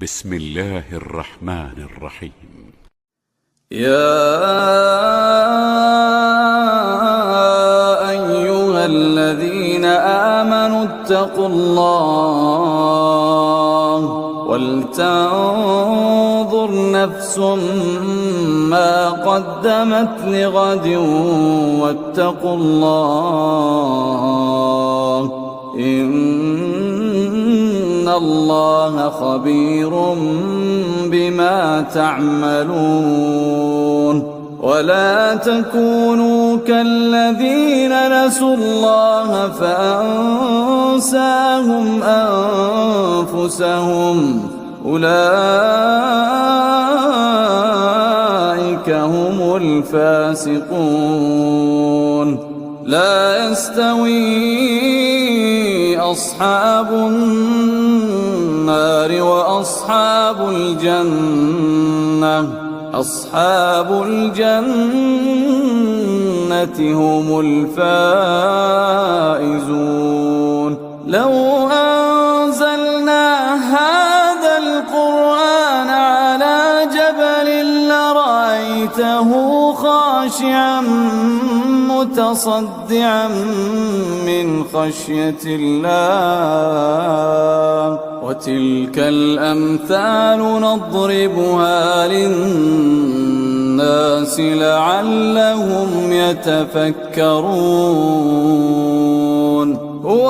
بسم الله الرحمن الرحيم. يا أيها الذين آمنوا اتقوا الله ولتنظر نفس ما قدمت لغد واتقوا الله إن الله خبير بما تعملون. ولا تكونوا كالذين نسوا الله فأنساهم أنفسهم أولئك هم الفاسقون. لا يستوي أصحاب النار وأصحاب الجنة، أصحاب الجنة هم الفائزون. لو أنزلنا هذا القرآن على جبل لرأيته خاشعا متصدعا من خشية الله. وتلك الأمثال نضربها للناس لعلهم يتفكرون. هو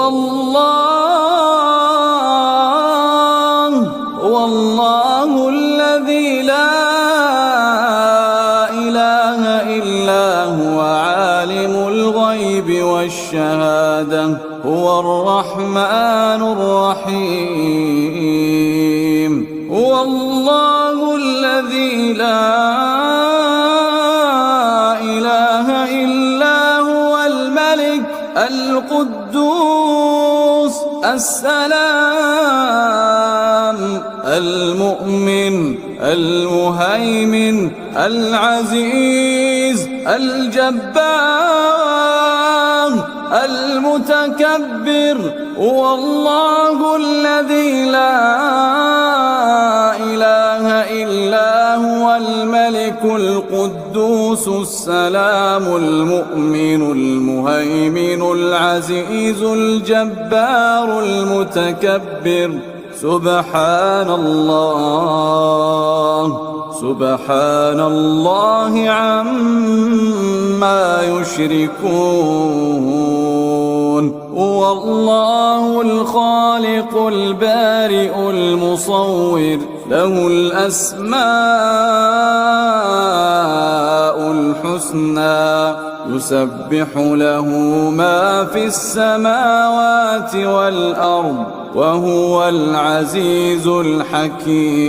الله الذي لا إله إلا هو عالم الغيب والشهادة هو الرحمن الرحيم. هو الله الذي لا إله إلا هو الملك القدوس السلام المؤمن المهيمن العزيز الجبار المتكبر. هو الله الذي لا إله إلا هو الملك القدوس السلام المؤمن المهيمن العزيز الجبار المتكبر. سبحان الله عما يشركون. هو الله الخالق البارئ المصور له الأسماء الحسنى يسبح له ما في السماوات والأرض وهو العزيز الحكيم.